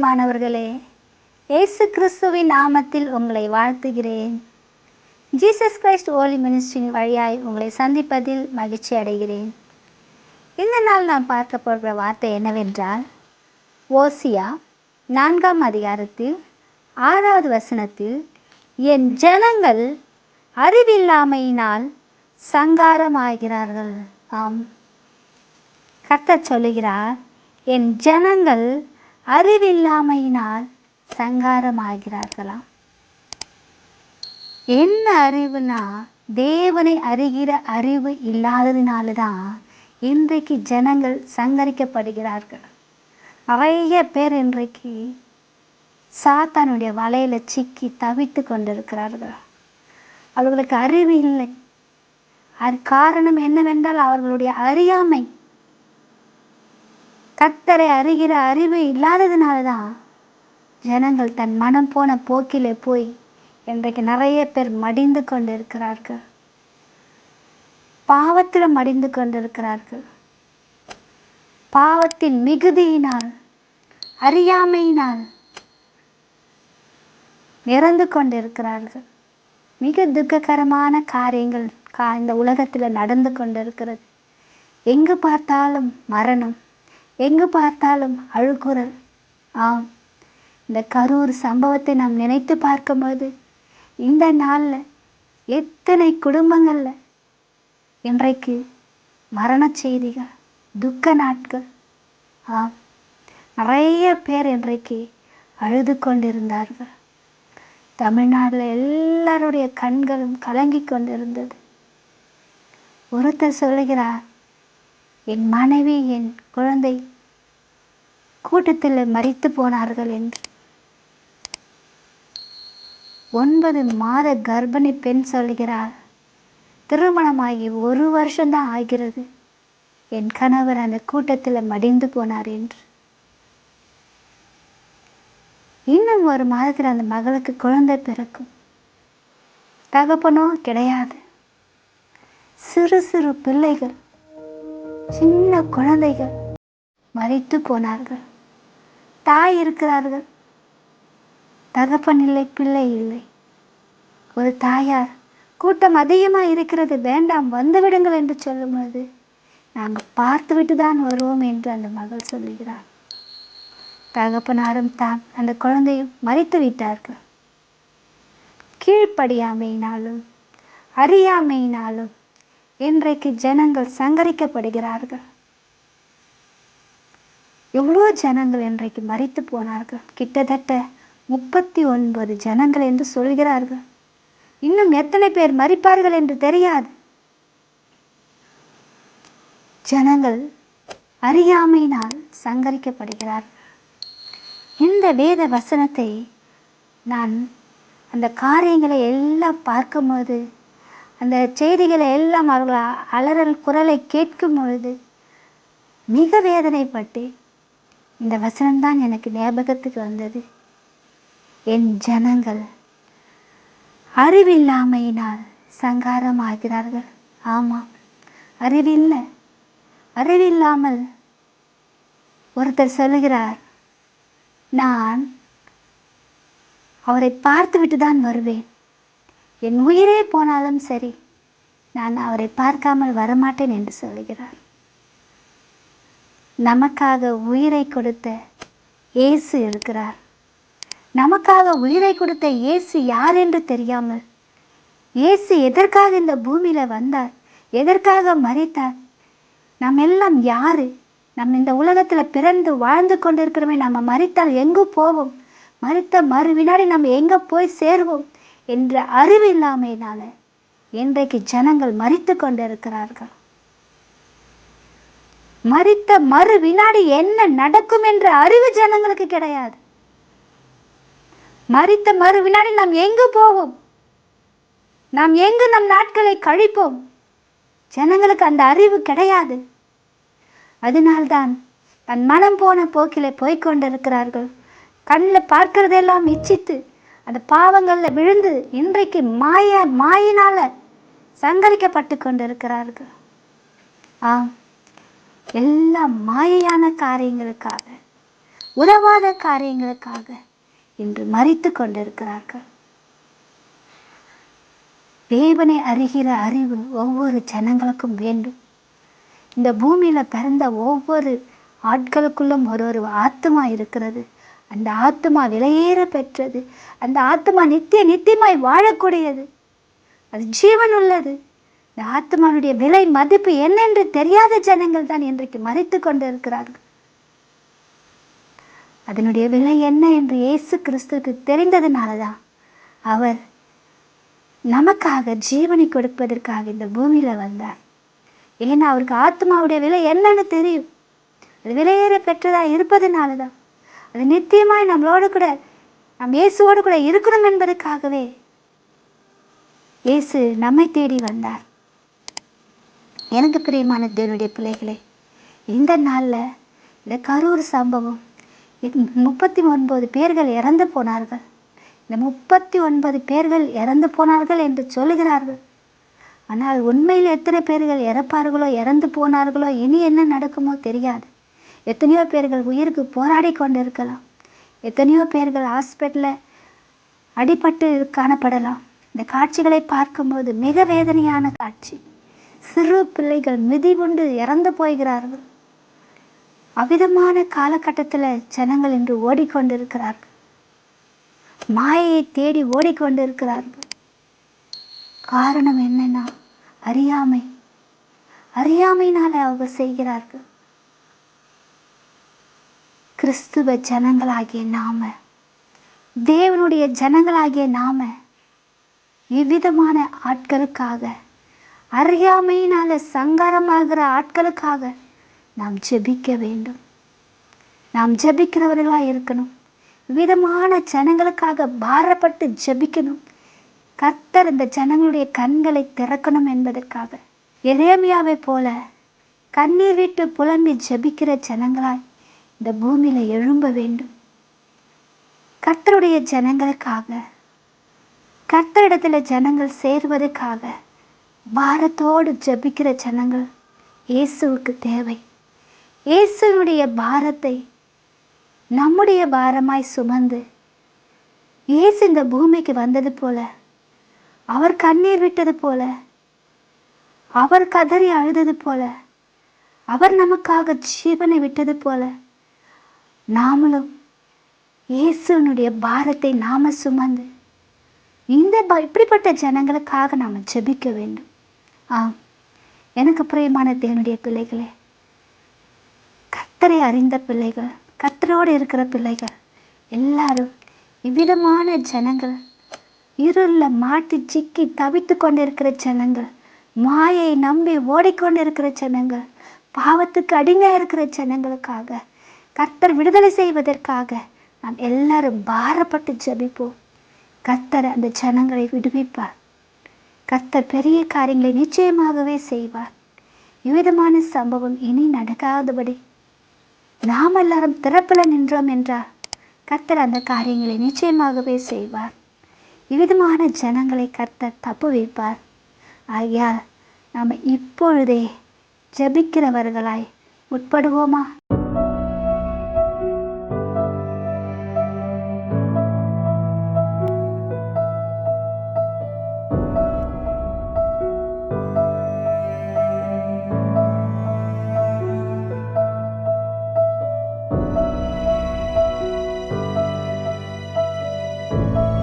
பிரியமானவர்களே, இயேசு கிறிஸ்துவின் நாமத்தில் உங்களை வாழ்த்துகிறேன். ஜீசஸ் கிரைஸ்ட் ஹோலி மினிஸ்ட்ரியின் வழியாய் உங்களை சந்திப்பதில் மகிழ்ச்சி அடைகிறேன். இந்த நாள் நாம் பார்க்க போகிற வார்த்தை என்னவென்றால், ஓசியா 4ஆம் அதிகாரத்தில் 6வது வசனத்தில், என் ஜனங்கள் அறிவில்லாமையினால் சங்காரமாகிறார்கள். ஆம், கர்த்தர் சொல்லுகிறார், என் ஜனங்கள் அறிவில்லாமையினால் சங்காரமாகிறார்களாம். என்ன அறிவுனா, தேவனை அறிகிற அறிவு இல்லாததினால தான் இன்றைக்கு ஜனங்கள் சங்கரிக்கப்படுகிறார்கள். நிறைய பேர் இன்றைக்கு சாத்தானுடைய வலையில சிக்கி தவித்து கொண்டிருக்கிறார்கள். அவர்களுக்கு அறிவு இல்லை. அது காரணம் என்னவென்றால் அவர்களுடைய அறியாமை. கர்த்தரை அறிகிற அறிவு இல்லாததுனால தான் ஜனங்கள் தன் மனம் போன போக்கிலே போய் இன்றைக்கு நிறைய பேர் மடிந்து கொண்டிருக்கிறார்கள். பாவத்தில் மடிந்து கொண்டிருக்கிறார்கள். பாவத்தின் மிகுதியினால், அறியாமையினால் நிறந்து கொண்டிருக்கிறார்கள். மிக துக்ககரமான காரியங்கள் இந்த உலகத்தில் நடந்து கொண்டிருக்கிறது. எங்கு பார்த்தாலும் மரணம், எங்கு பார்த்தாலும் அழுகுரல். ஆம், இந்த கரூர் சம்பவத்தை நாம் நினைத்து பார்க்கும்போது இந்த நாளில் எத்தனை குடும்பங்களில் இன்றைக்கு மரண செய்திகள், துக்க நாட்கள். ஆம், நிறைய பேர் இன்றைக்கு அழுது கொண்டிருந்தார்கள். தமிழ்நாட்டில் எல்லாருடைய கண்களும் கலங்கி கொண்டிருந்தது. ஒருத்தர் சொல்லுகிறார், என் மனைவி என் குழந்தை கூட்டத்தில் மரித்து போனார்கள் என்று. 9 மாத கர்ப்பிணி பெண் சொல்கிறார், திருமணமாகி 1 வருஷம்தான் ஆகிறது, என் கணவர் அந்த கூட்டத்தில் மடிந்து போனார் என்று. இன்னும் 1 மாதத்தில் அந்த மகளுக்கு குழந்தை பிறக்கும். தகப்பனோ கிடையாது. சிறு சிறு பிள்ளைகள், சின்ன குழந்தைகள் மரித்து போனார்கள். தாய் இருக்கிறார்கள், தகப்பன் இல்லை, பிள்ளை இல்லை. ஒரு தாயார், கூட்டம் அதிகமாக இருக்கிறது, வேண்டாம் வந்து விடுங்கள் என்று சொல்லும்போது, நாங்கள் பார்த்து விட்டு தான் வருவோம் என்று அந்த மகள் சொல்லுகிறார். தகப்பனாரும் தான் அந்த குழந்தையும் மரித்து விட்டார்கள். கீழ்ப்படியாமையினாலும் அறியாமையினாலும் இன்றைக்கு ஜனங்கள் சங்கரிக்கப்படுகிறார்கள். எவ்வளோ ஜனங்கள் இன்றைக்கு மரித்து போனார்கள். கிட்டத்தட்ட 39 ஜனங்கள் என்று சொல்கிறார்கள். இன்னும் எத்தனை பேர் மரிப்பார்கள் என்று தெரியாது. ஜனங்கள் அறியாமையினால் சங்கரிக்கப்படுகிறார்கள். இந்த வேத வசனத்தை நான் அந்த காரியங்களை எல்லாம் பார்க்கும்போது, அந்த செய்திகளை எல்லாம் அவர்கள் அலறல் குரலை கேட்கும் பொழுது மிக வேதனைப்பட்டு இந்த வசனம்தான் எனக்கு ஞாபகத்துக்கு வந்தது. என் ஜனங்கள் அறிவில்லாமையினால் சங்காரமாகிறார்கள். ஆமாம், அறிவில்லாமல் ஒருத்தர் சொல்லுகிறார், நான் அவரை பார்த்து விட்டு தான் வருவேன், என் உயிரே போனாலும் சரி, நான் அவரை பார்க்காமல் வரமாட்டேன் என்று சொல்லுகிறார். நமக்காக உயிரை கொடுத்த இயேசு இருக்கிறார். நமக்காக உயிரை கொடுத்த இயேசு யார் என்று தெரியாமல், இயேசு எதற்காக இந்த பூமியில வந்தார், எதற்காக மரித்தார், நம்ம எல்லாம் யாரு, நம்ம இந்த உலகத்தில் பிறந்து வாழ்ந்து கொண்டிருக்கிறோமே, நம்ம மரித்தால் எங்கு போவோம், மரித்த மறு வினாடி நம்ம எங்கே போய் சேருவோம் என்ற அறிவு இல்லாமையினால இன்றைக்கு ஜனங்கள் மரித்து கொண்டிருக்கிறார்கள். மரித்த மறு வினாடி என்ன நடக்கும் என்ற அறிவு ஜனங்களுக்கு கிடையாது. மரித்த மறு வினாடி நாம் எங்கு போவோம், நாம் எங்கு நம் நாட்களை கழிப்போம், ஜனங்களுக்கு அந்த அறிவு கிடையாது. அதனால்தான் தன் மனம் போன போக்கிலே போய்கொண்டிருக்கிறார்கள். கண்ணில் பார்க்கிறதெல்லாம் இச்சித்து அந்த பாவங்களில் விழுந்து இன்றைக்கு மாயினால சங்கரிக்கப்பட்டு கொண்டிருக்கிறார்கள். ஆம், எல்லாம் மாயையான காரியங்களுக்காக உதவாத காரியங்களுக்காக இன்று மரித்து கொண்டிருக்கிறார்கள். தேவனை அறிகிற அறிவு ஒவ்வொரு ஜனங்களுக்கும் வேண்டும். இந்த பூமியில பிறந்த ஒவ்வொரு ஆட்களுக்குள்ளும் ஒரு ஆத்மா இருக்கிறது. அந்த ஆத்மா விலையேற பெற்றது. அந்த ஆத்மா நித்தியமாய் வாழக்கூடியது. அது ஜீவன் உள்ளது. இந்த ஆத்மாவுடைய விலை மதிப்பு என்னென்று தெரியாத ஜனங்கள் தான் இன்றைக்கு மரித்து கொண்டு இருக்கிறார்கள். அதனுடைய விலை என்ன என்று இயேசு கிறிஸ்துவுக்கு தெரிந்ததுனாலதான் அவர் நமக்காக ஜீவனை கொடுப்பதற்காக இந்த பூமியில வந்தார். ஏன்னா அவருக்கு ஆத்மாவுடைய விலை என்னன்னு தெரியும். அது விலையேற பெற்றதா இருப்பதுனாலதான், அது நித்தியமாய் நம்மளோடு கூட நம் இயேசுவோடு கூட இருக்கணும் என்பதற்காகவே இயேசு நம்மை தேடி வந்தார். எனக்கு பிரியமான தேவனுடைய பிள்ளைகளே, இந்த நாளில் இந்த கரூர் சம்பவம் 39 பேர்கள் இறந்து போனார்கள். இந்த 39 பேர்கள் இறந்து போனார்கள் என்று சொல்லுகிறார்கள். ஆனால் உண்மையில் எத்தனை பேர்கள் இறப்பார்களோ, இறந்து போனார்களோ, இனி என்ன நடக்குமோ தெரியாது. எத்தனையோ பேர்கள் உயிருக்கு போராடி கொண்டு இருக்கலாம். எத்தனையோ பேர்கள் ஹாஸ்பிட்டலில் அடிபட்டு காணப்படலாம். இந்த காட்சிகளை பார்க்கும்போது மிக வேதனையான காட்சி. சிறு பிள்ளைகள் மிதிவுண்டு இறந்து போகிறார்கள். அவ்விதமான காலகட்டத்தில் ஜனங்கள் இன்று ஓடிக்கொண்டிருக்கிறார்கள். மாயையை தேடி ஓடிக்கொண்டிருக்கிறார்கள். காரணம் என்னன்னா அறியாமையினால அவங்க செய்கிறார்கள். கிறிஸ்துவ ஜனங்களாகிய நாம, தேவனுடைய ஜனங்களாகிய நாம இவ்விதமான ஆட்களுக்காக, அறியாமையினால சங்காரமாகிற ஆட்களுக்காக நாம் ஜெபிக்க வேண்டும். நாம் ஜெபிக்கிறவர்களாக இருக்கணும். விதமான ஜனங்களுக்காக பாரப்பட்டு ஜெபிக்கணும். கர்த்தர் இந்த ஜனங்களுடைய கண்களை திறக்கணும் என்பதற்காக எரேமியாவை போல கண்ணீர் விட்டு புலம்பி ஜெபிக்கிற ஜனங்களாய் இந்த பூமியில எழும்ப வேண்டும். கர்த்தருடைய ஜனங்களுக்காக, கர்த்தரிடத்துல ஜனங்கள் சேருவதற்காக பாரத்தோடு ஜெபிக்கிற ஜனங்கள் இயேசுவுக்கு தேவை. இயேசுனுடைய பாரத்தை நம்முடைய பாரமாய் சுமந்து இயேசு இந்த பூமிக்கு வந்தது போல, அவர் கண்ணீர் விட்டது போல, அவர் கதறி அழுதது போல, அவர் நமக்காக ஜீவனை விட்டது போல, நாமளும் இயேசுனுடைய பாரத்தை நாம சுமந்து இப்படிப்பட்ட ஜனங்களுக்காக நாம ஜெபிக்க வேண்டும். எனக்கு பிரியமான தேவனுடைய பிள்ளைகளே, கர்த்தரை அறிந்த பிள்ளைகள், கர்த்தரோடு இருக்கிற பிள்ளைகள் எல்லாரும் இவ்விதமான ஜனங்கள், இருள மாட்டி சிக்கி தவித்து கொண்டிருக்கிற ஜனங்கள், மாயை நம்பி ஓடிக்கொண்டிருக்கிற ஜனங்கள், பாவத்துக்கு அடிமையாக இருக்கிற ஜனங்களுக்காக, கர்த்தர் விடுதலை செய்வதற்காக நாம் எல்லாரும் பாரப்பட்டு ஜெபிப்போம். கர்த்தர் அந்த ஜனங்களை விடுவிப்பார். கர்த்தர் பெரிய காரியங்களை நிச்சயமாகவே செய்வார். இவ்விதமான சம்பவம் இனி நடக்காதபடி நாம் எல்லாரும் திறப்பில நின்றோம் என்றால் கர்த்தர் அந்த காரியங்களை நிச்சயமாகவே செய்வார். இவ்விதமான ஜனங்களை கர்த்தர் தப்பு வைப்பார். ஆகையால் நாம் இப்பொழுதே ஜெபிக்கிறவர்களாய் உட்படுவோமா?